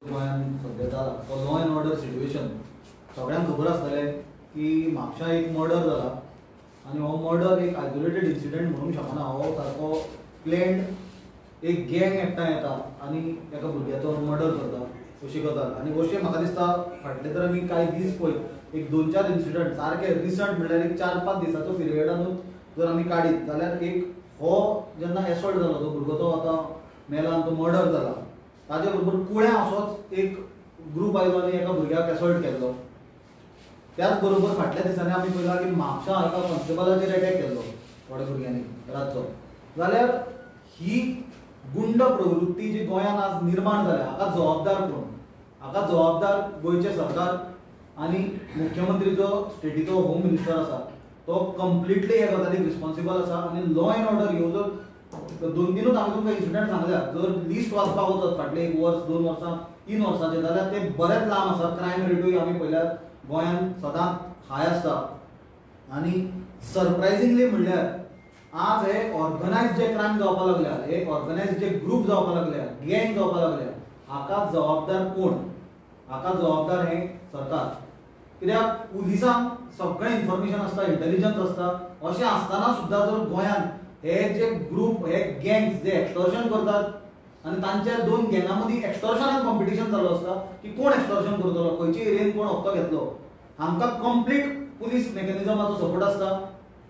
गोंयांत सध्या जाला तो लॉ एंड ऑर्डर सिच्युएशन सगळ्यांक खबर आसतलें की म्हापशा एक मर्डर जाला आनी हो मर्डर एक आयसोलेटेड इन्सिडंट म्हणूंक शकना. हो सारको प्लॅन्ड एक गँग एकठांय येता आनी एका भुरग्याचो मर्डर करता अशी गजाल. आनी अशें म्हाका दिसता फाटले तर आमी कांय दीस पळय एक 2-4 इन्सिडंट सारके रिसंट म्हणल्यार एक 4-5 दिसाचो पिरियडानूच जर आमी काडीत जाल्यार एक हो जेन्ना एसॉल्ट जालो तो भुरगो तो आतां मेला आनी तो मर्डर जाला ताजे बरोबर कुळ्या असोच एक ग्रूप आयलो आनी एका भुरग्याक एसॉल्ट केल्लो. त्याच बरोबर फाटल्या दिसांनी आमी पळयलां की म्हापशा एका कॉन्स्टेबलाचेर अटॅक केल्लो थोड्या भुरग्यांनी रातचो. जाल्यार ही गुंड प्रवृत्ती जी गोंयांत आज निर्माण जाल्या हाका जबाबदार कोण? हाका जबाबदार गोंयचे सरकार आनी मुख्यमंत्री जो स्टेटीचो होम मिनिस्टर आसा तो कंप्लिटली ह्या गजालीक रिस्पॉन्सिबल आसा. आनी लॉ एंड ऑर्डर ह्यो जर 2-3 हांवें तुमकां इन्सिडंट सांगल्या जर लिस्ट वाचपाक वचत फाटले 1 वर्स 2 वर्सां 3 वर्सांचे जाल्यार ते बरेच लांब आसा. क्रायम रेटूय आमी पळयल्यार गोंयांत सदांच हाय आसता. आनी सरप्रायझिंगली म्हणल्यार आज हे ऑर्गनायज जे क्रायम जावपाक लागल्या हे ऑर्गनायज जे ग्रूप जावपाक लागल्या गँग जावपाक लागल्या हाका जबाबदार कोण? हाका जबाबदार हे सरकार. कित्याक पुलिसांक सगळें इन्फॉर्मेशन आसता इंटेलिजन्स आसता. अशें आसतना सुद्दां जर गोंयांत हे जे ग्रूप हे गँग्स जे एक्सटॉर्शन करतात आनी तांच्या 2 गँगां मदीं एक्सटॉर्शनान कॉम्पिटिशन चालू आसता की कोण एक्सटॉर्शन करतलो खंयच्या एरियेन कोण हप्तो घेतलो. हांकां कंप्लीट पुलीस मेकॅनिझमाचो सपोर्ट आसता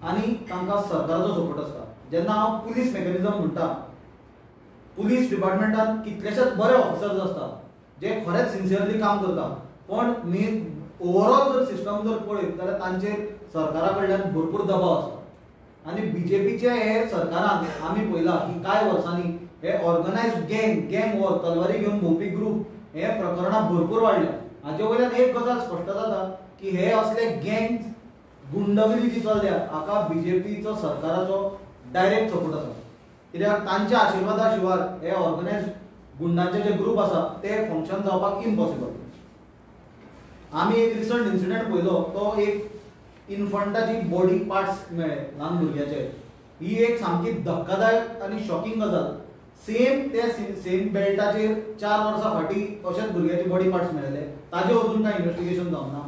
आनी तांकां सरकाराचो सपोर्ट आसता. जेन्ना हांव पुलीस मेकॅनिझम म्हणटा पुलीस डिपार्टमेंटान कितलेशेच बरे ऑफिसर्स आसता जे खरेंच सिन्सियरली काम करता. पण ओवरऑल जर सिस्टम जर पळयत जाल्यार तांचेर सरकारा कडल्यान भरपूर दबाव आसा. आनी बीजेपीचे हे सरकारान आमी पळयलां की कांय वर्सांनी हे ऑर्गनायज गँग वॉर तलवारी घेवन भोंवपी ग्रूप हे प्रकरणां भरपूर वाडल्या. हाचे वयल्यान एक गजाल स्पश्ट जाता की हे असले गँग्स गुंडगिरी जी चल्ल्या हाका बीजेपीचो सरकाराचो डायरेक्ट सपोर्ट आसा. कित्याक तांच्या आशिर्वादा शिवाय हे ऑर्गनायज गुंडांचे जे ग्रूप आसा ते फंक्शन जावपाक इम्पॉसिबल. आमी एक रिसंट इन्सिडंट पळयलो तो एक इन्फंटाची बॉडी पार्ट्स मेळ्ळे ल्हान भुरग्याचे. ही एक सामकी धक्कादायक आनी शॉकिंग गजाल. सेम बेल्टाचेर 4 वर्सां फाटीं अशेच भुरग्याचे बॉडी पार्ट्स मेळ्ळे. ताजे अजून कांय इन्व्हेस्टिगेशन जावना.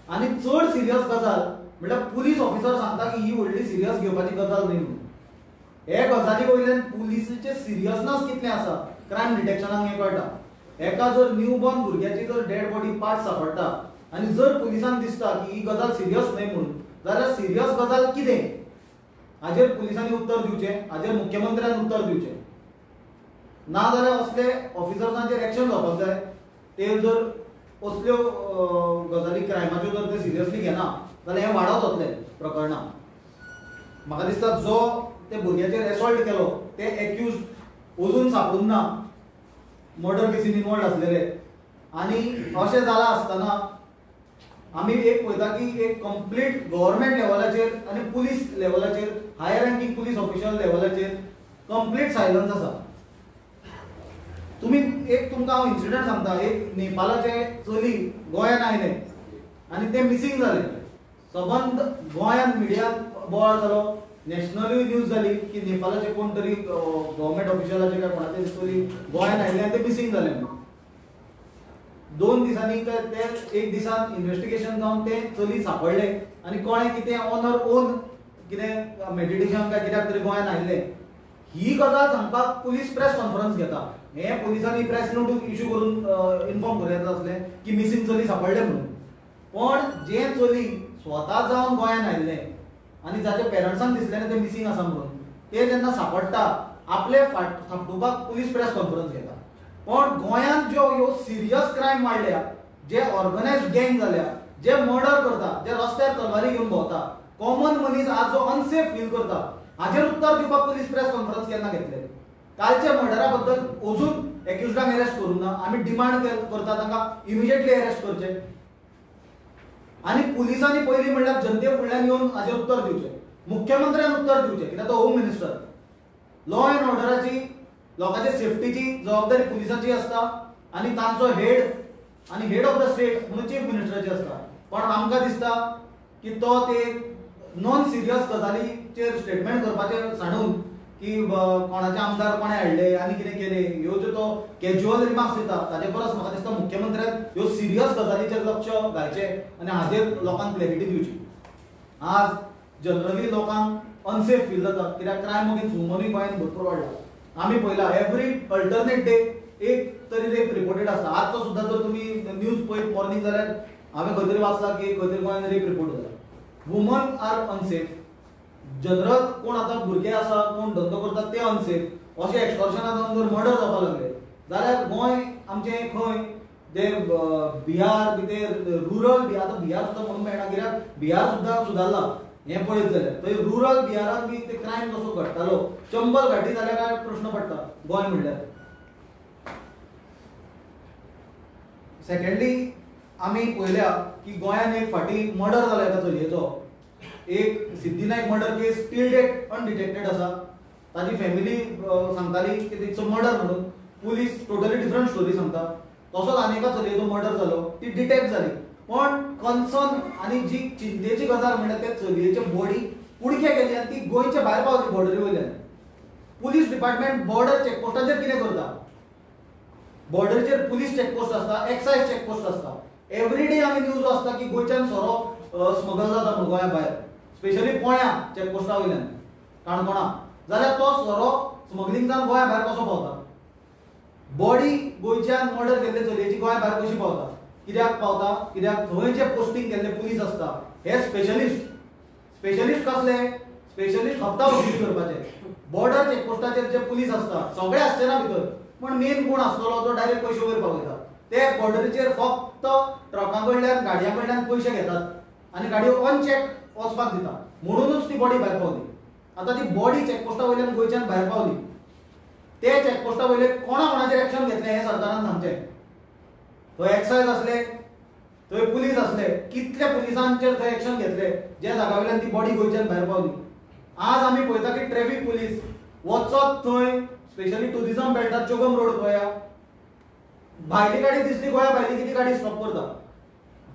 आनी चड सिरियस गजाल म्हणल्यार पुलीस ऑफिसर सांगता की ही व्हडली सिरियस घेवपाची गजाल न्ही म्हणून. हे गजाली वयल्यान पुलिसाचें सिरियसनस कितलें आसा क्रायम डिटेक्शनाक हें कळटा. एका जर न्यू बॉर्न भुरग्याची जर डेड बॉडी पार्ट्स सांपडटा आनी जर पुलिसांक दिसता की ही गजाल सिरियस न्हय म्हणून जाल्यार सिरियस गजाल कितें हाजेर पुलिसांनी उत्तर दिवचें. हाजेर मुख्यमंत्र्यान उत्तर दिवचें. नाजाल्यार असले ऑफिसर्सांचेर एक्शन जावपाक जाय. ते जर असल्यो गजाली क्रायमाच्यो जर ते सिरियसली घेना जाल्यार हें वाडत वतलें प्रकरणां. म्हाका दिसता जो ते भुरग्याचेर एसॉल्ट केलो ते एक्यूज अजून सापडून ना मर्डर केसीन इनवॉल्ड आसलेले. आनी अशें जालां आसतना आमी एक पळयता की एक कंप्लीट गव्हर्मेंट लेवलाचेर आनी पुलीस लेवलाचेर हायर रँकींग पुलीस ऑफिशियल लेवलाचेर कंप्लीट सायलन्स आसा. तुमकां हांव इन्सिडंट सांगता. एक नेपाळाचे चली गोंयांत आयले आनी ते मिसींग जाले. सबंद गोंयांत मिडियांत बोवाळ जालो. नॅशनलूय न्यूज जाली की नेपाळाचे कोण तरी गव्हर्मेंट ऑफिशियलाचे काय कोणाचे तरी गोंयांत आयले आनी ते मिसींग जाले म्हणून. 2 दिसांनी ते एक दिसान इन्व्हेस्टिगेशन जावन ते चली सांपडले आनी कोणें कितें ऑनर ओन कितें मेडिटेशन काय कित्याक तरी गोंयांत आयिल्ले. ही गजाल सांगपाक पुलीस प्रेस कॉन्फरन्स घेता. हे पुलिसांनी प्रेस नोट इश्यू करून इन्फॉर्म करूं येता आसलें की मिसींग चली सांपडले म्हणून. पण जे चली स्वता जावन गोंयांत आयिल्ले आनी जाच्या पेरंट्सांक दिसलें ना ते मिसींग आसा म्हणून ते जेन्ना सांपडटा आपले सांपडुपाक पुलीस प्रेस कॉन्फरन्स घेता. पण गोंयांत ज्यो ह्यो सिरियस क्रायम वाडल्या जे ऑर्गनायज गँग जाल्या जे मर्डर करता जे रस्त्यार तलवारी घेवन भोंवता कॉमन मनीस आज जो अनसेफ फील करता हाजेर उत्तर दिवपाक पुलीस प्रेस कॉन्फरन्स केन्ना घेतले? कालच्या मर्डरा बद्दल अजून एक्युज्डांक अरेस्ट करूं ना. आमी डिमांड करता तांकां इमिजिएटली अरेस्ट करचें आनी पुलिसांनी पयलीं म्हणल्यार जनते फुडल्यान येवन हाजेर उत्तर दिवचें. मुख्यमंत्र्यान उत्तर दिवचें कित्याक तो होम मिनिस्टर. लॉ एंड ऑर्डराची लोकांच्या सेफ्टीची जबाबदारी पुलिसांची आसता आनी तांचो हेड ऑफ द स्टेट म्हणून चीफ मिनिस्टराची आसता. पण आमकां दिसता की तो ते नॉन सिरियस गजालीचेर स्टेटमेंट करपाचें सांडून की कोणाचे आमदार कोणे हाडले आनी कितें केले ह्यो ज्यो तो कॅज्युअल रिमार्क्स दिता ताचे परस म्हाका दिसता ह्यो सिरियस गजालीचेर लक्ष घालचें आनी हाजेर लोकांक क्लॅरिटी दिवची. आज जनरली लोकांक अनसेफ फील जाता कित्याक क्रायम अगेन्स्ट वुमनूय गोंयांत भरपूर वाडला. आमी पळयला एवरी अल्टरनेट डे एक तरी रेप रिपोर्टेड आसता. आजचो सुद्दां जर तुमी न्यूज पळयत मॉर्निंग जाल्यार हांवें खंय तरी वाचला की खंय तरी गोंयांत रेप रिपोर्ट जाला. Woman are unsafe. जनरल कोण आतां भुरगे आसा कोण धंदो करतात ते अनसेफ. अशें एक्सटॉर्शना जावन जर मर्डर जावपाक लागले जाल्यार गोंय आमचें खंय ते बिहार बी ते रुरल बिहार, आतां बिहार सुद्दां म्हणूंक मेळना कित्याक बिहार सुद्दां सुदारला हें पळयत जाल्यार. थंय रुरल बिहारांत बी ते क्रायम कसो घडटालो, चंबल घाटी जाल्यार काय प्रश्न पडटा गोंय म्हणल्यार. सेकंडली आमी पळयल्या की गोंयांत एक फाटी मर्डर जाला एका चलयेचो. एक सिद्धीनायक मर्डर केस टील डेट अनडिटेक्टेड आसा. ताजी फॅमिली सांगताली की इट्स अ मर्डर म्हणून. पुलीस टोटली डिफरंट स्टोरी सांगता. तसोच आनी एका चलयेचो मर्डर जालो, ती डिटेक्ट जाली. पण कन्सर्न आनी जी चिंतेची गजाल म्हणल्यार त्या चलयेची बॉडी कुडके गेली आनी ती गोंयच्या भायर पावली बॉर्डरी वयल्यान. पुलीस डिपार्टमेंट बॉर्डर चॅकपोस्टाचेर कितें करता? बॉर्डरीचेर पुलीस चॅकपोस्ट आसता, एक्सायज चॅकपोस्ट आसता. एवरी डे आमी न्यूज वाचता की गोंयच्यान सोरो स्मगल जाता म्हणून गोंया भायर, स्पेशली पोळ्या चॅकपोस्टा वयल्यान काणकोणा. जाल्यार तो सोरो स्मगलिंग जावन गोंया भायर कसो पावता? बॉडी गोंयच्यान मर्डर केल्ले चलयेची गोंया भायर कशी पावता? कित्याक पावता? कित्याक थंय जे पोस्टींग केल्ले पुलीस आसता हे स्पेशलिस्ट कसले? स्पेशलिस्ट हप्ता वसूल करपाचे. बॉर्डर चॅकपोस्टाचेर जे पुलीस आसता सगळे आसचे ना भितर, पण मेन कोण आसतलो तो डायरेक्ट पयशे वयर पावयता. ते बॉर्डरीचेर फक्त ट्रकां कडल्यान गाडयां कडल्यान पयशे घेतात आनी गाडयो अनचेक वचपाक दिता. म्हणूनच ती बॉडी भायर पावली. आतां ती बॉडी चॅकपोस्टा वयल्यान गोंयच्यान भायर पावली. ते चॅकपोस्टा वयले कोणाचेर एक्शन घेतलें हें सरकारान सांगचें. थंय एक्सायज आसले, थंय पुलीस आसले, कितले पुलिसांचेर थंय एक्शन घेतले जे जागा वयल्यान ती बॉडी गोंयच्यान भायर पावली. आज आमी पळयता की ट्रॅफिक पुलीस वचत थंय स्पेशली टुरिझम बेल्टार चोगम रोड पळया, भायली गाडी दिसली गोंया भायली की ती गाडी स्टॉप करता,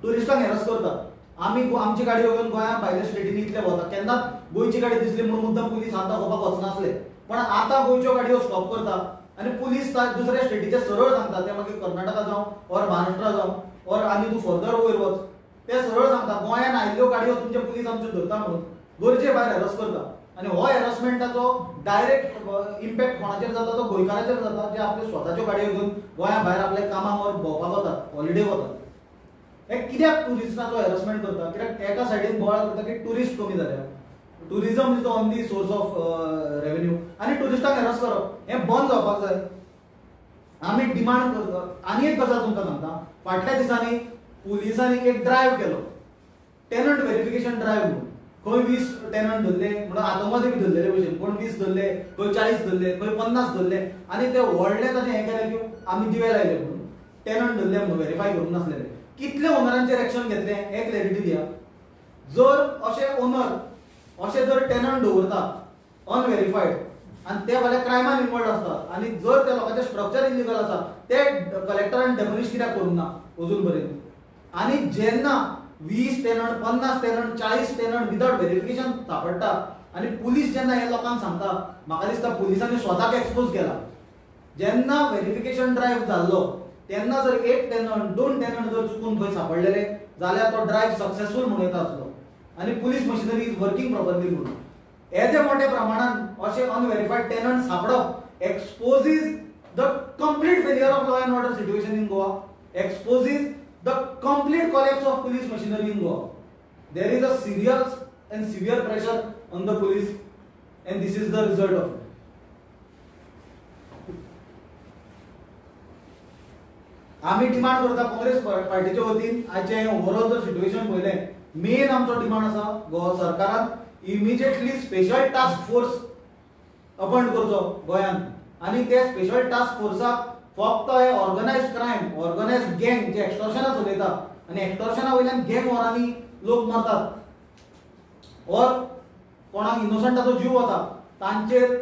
टुरिस्टांक हॅरस करता. आमी आमची गाडी घेवन गोंया भायल्या स्टेटींनी इतले वता, केन्नाच गोंयची गाडी दिसली म्हणून मुद्दाम पुलीस हात दाखोवपाक वचनासले. पण आतां गोंयच्यो गाडयो स्टॉप करता आनी पुलीस दुसऱ्या स्टेटीचे सरळ सांगता, ते मागीर कर्नाटका जावं ऑर महाराष्ट्रा जावं ऑर आनी तूं फर्दर वयर वच, ते सरळ सांगता गोंयान आयिल्ल्यो गाडयो तुमचे पुलीस आमच्यो धरता म्हणून गोंयचे भायर हॅरस करता. आनी हो हॅरसमेंटाचो डायरेक्ट इम्पॅक्ट कोणाचेर जाता? तो गोंयकाराचेर जाता जे आपले स्वताच्यो गाडयो घेवन गोंया भायर आपल्या कामाक वर भोंवपाक वतात, हॉलिडे वतात. हे कित्याक टुरिस्टांचो हॅरसमेंट करता? कित्याक एका सायडीन बोवाळ करता की टुरिस्ट कमी जाल्या, tourism is the only source of revenue आनी टुरिस्टांक हॅरस करप हें बंद जावपाक जाय. आमी डिमांड करता. आनी एक गजाल तुमकां सांगता, फाटल्या दिसांनी पुलिसांनी एक ड्रायव्ह केलो, टेनंट व्हेरिफिकेशन ड्रायव्ह म्हणून. खंय 20 टेनंट धरले, म्हणून आतंकवादी बी धरलेले भशेन, कोण 20 धरले, खंय 40 धरले, खंय 50 धरले आनी ते व्हडले ताचें हें केलें की आमी दिवे लायले म्हणून टेनंट धरले म्हणून व्हेरीफाय करूंक नासलेले. कितले ओनरांचेर एक्शन घेतलें हें क्लॅरिटी दिया. जर अशे ओनर अशे जर टेनंट दवरता अनव्हेरीफायड आनी ते फाल्यां क्रायमान इन्वॉल्ड आसतात आनी जर त्या लोकांचे स्ट्रक्चर इलिगल आसा ते कलेक्टरान डेमोलिश कित्याक करूंक ना अजून पर्यंत? आनी जेन्ना 20 tenant, 50 tenant, 40 tenant without verification सापडटा आनी पुलीस जेन्ना हे लोकांक सांगता, म्हाका दिसता पुलिसांनी स्वताक एक्सपोज केला. जेन्ना व्हेरिफिकेशन ड्रायव्ह जाल्लो तेन्ना जर 1 टेनंट 2 टेनंट जर चुकून खंय सापडलेले जाल्यार तो ड्रायव्ह सक्सेसफूल म्हणून येता आसलो आनी police machinery is working properly म्हणून. येदे मोठे प्रमाणान अशे अनव्हेरीफायड टेनंट सापडप exposes the complete failure of law and order situation in Goa, exposes the complete collapse of police machinery in Goa. There is a serious and severe pressure on the police and this is the result of it. आम्ही demand करता काँग्रेस पार्टीच्या वतीन आजचे overall जर situation पळयलें, main आमचो demand आसा गोवा सरकारान immediately special task force appoint करचो गोंयान आनी ते स्पेशल टास्क फोर्साक फक्त हे ऑर्गनायज्ड क्रायम, ऑर्गनायज्ड गँग जे एक्सटॉर्शना चलयता आनी एक्सटॉर्शना वयल्यान गँग वॉरांनी लोक मरतात और कोणाक इनोसंटाचो जीव वता तांचेर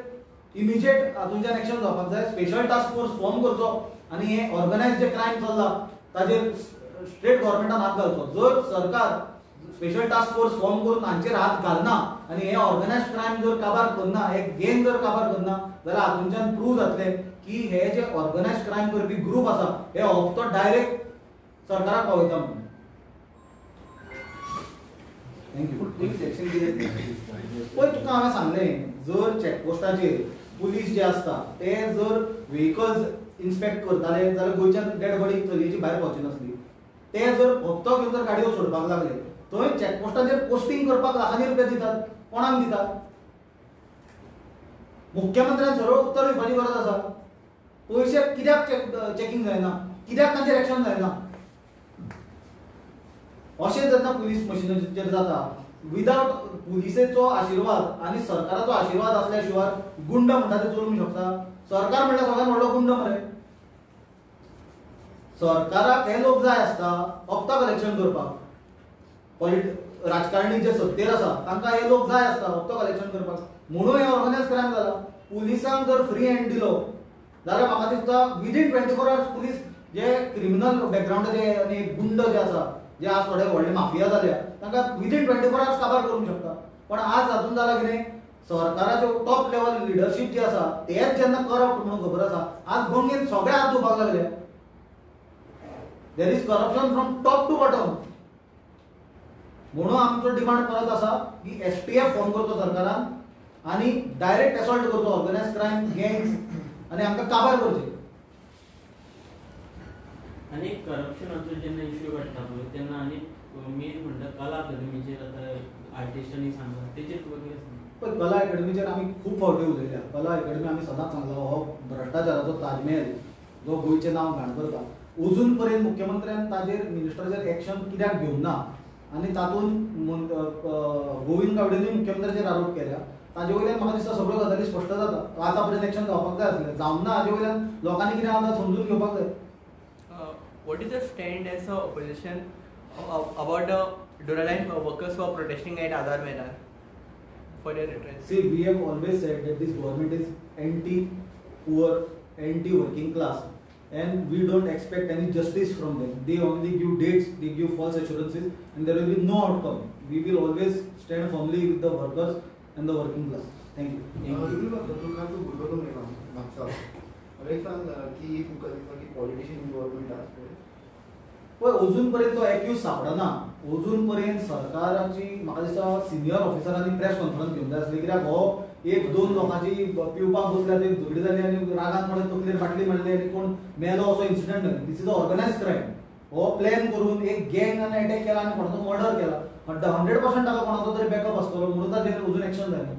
इमिजिएट हातूंच्यान एक्शन जावपाक जाय. स्पेशल टास्क फोर्स फॉर्म करचो आनी हे ऑर्गनायज्ड जे क्रायम चल्ला ताचेर स्टेट गव्हर्मेंटान हात घालचो. जर सरकार स्पेशल टास्क फोर्स फॉर्म करून हांचेर हात घालना आनी हे ऑर्गनायज्ड क्रायम जर काबार करना, हे गँग जर काबार करना जाल्यार हातूंच्यान प्रूव जातलें की हे जे ऑर्गनायज्ड क्रायम करपी ग्रुप आसा हे हप्तो डायरेक्ट सरकाराक पावयता म्हणून. थँक्यू. सेक्शन कितें पळय तुका हांवें सांगलें, जर चॅकपोस्टाचेर पुलीस जे आसता ते जर व्हेकल्स इन्स्पेक्ट करताले जाल्यार गोंयच्यान डेड बॉडी चलयेची भायर पावची नासली. ते जर हप्तो घेवन जर गाडयो सोडपाक लागले, थंय चॅकपोस्टाचेर पोस्टिंग करपाक लाखांनी रुपया दितात. कोणाक दितात? मुख्यमंत्र्यान सरळ उत्तर दिवपाची गरज आसा. पयशे कित्याक चॅकिंग जायना, कित्याक तांचेर एक्शन जायना? अशें जेन्ना पुलीस मशिनरीचेर जाता, विदाउट पुलिसेचो आशिर्वाद आनी सरकाराचो आशिर्वाद असल्या शिवाय गुंड म्हणटा ते चलूंक शकता? सरकार म्हणल्यार सगळ्यात व्हडलो गुंड मरे. सरकाराक हे लोक जाय आसता हप्ता कलेक्शन करपाक. राजकारणी जे सत्तेर आसा तांकां हे लोक जाय आसता हप्तो कलेक्शन करपाक. म्हणून हे ऑर्गनायज क्रायम जाला. पुलिसांक जर फ्री हँड दिलो जाल्यार म्हाका दिसता विदीन 24 hours पुलीस जे क्रिमिनल बॅकग्राउंडाचे आनी गुंड जे आसा, जे आज थोडे व्हडले माफिया जाल्या, तांकां विदीन 24 hours काबार करूंक शकता. पण आज हातून जाला कितें, सरकाराचे टॉप लेवल लिडरशीप जे आसा तेच जेन्ना करप्ट म्हणून खबर आसा, आज बंगेन सगळे हात धुवपाक लागले. There is corruption from top to bottom. म्हणून आमचो डिमांड परत आसा की STF फॉर्म करचो सरकारान आनी डायरेक्ट असॉल्ट करचो ऑर्गनायज क्रायम गँग्स आनी आमकां काबार करचे. आनी करप्शनाचो जेन्ना इश्यू काडटा पळय तेन्ना आनी मेन म्हणटा कला अकादमीचेर आतां आर्टिस्टांनी सांगला तेचेर तुका कितें सांगता? पण कला अकॅडमीचेर आमी खूब फावटी उलयल्या. कला अकॅडमी आमी सदांच सांगला हो भ्रश्टाचाराचो ताजमहल जो गोंयचें नांव घाण करता. अजून पर्यंत मुख्यमंत्र्यान ताजेर मिनिस्टराचेर एक्शन कित्याक घेवंक ना आनी तातूंत गोविंद गावडेनी मुख्यमंत्र्याचेर आरोप केल्या. ताजे वयल्यान म्हाका दिसता सगळ्यो गजाली स्पश्ट जाता. आतां पर्यंत एक्शन जावपाक जाय आसलें, जावंक ना. हाजे वयल्यान लोकांनी कितें आतां समजून घेवपाक जाय. What is the stand as a opposition about the Duraline workers who are protesting at Aadhar Maidan for their redress? See, we have always said that this government is anti-poor, anti-working class, and we don't expect any justice from them. They only give dates, they give false assurances, and there will be no outcome. We will always stand firmly with the workers and the working class. Thank you. पण अजून पर्यंत तो accused सापडना. अजून पर्यंत सरकाराची म्हाका दिसता सिनियर ऑफिसरांनी प्रेस कॉन्फरन्स घेवंक जाय आसली. कित्याक हो 1-2 लोकांची पिवपाक बसल्या ते झगडी जाली आनी रागान म्हणून तकलेर बाटली मारली आनी कोण मेलो असो इन्सिडंट जालो. This is organised crime. हो प्लॅन करून एक गँगान अटॅक केला आनी कोणाचो मर्डर केला. 100% ताका कोणाचो तरी बॅकअप आसतलो म्हणून ताचेर अजून एक्शन जायना.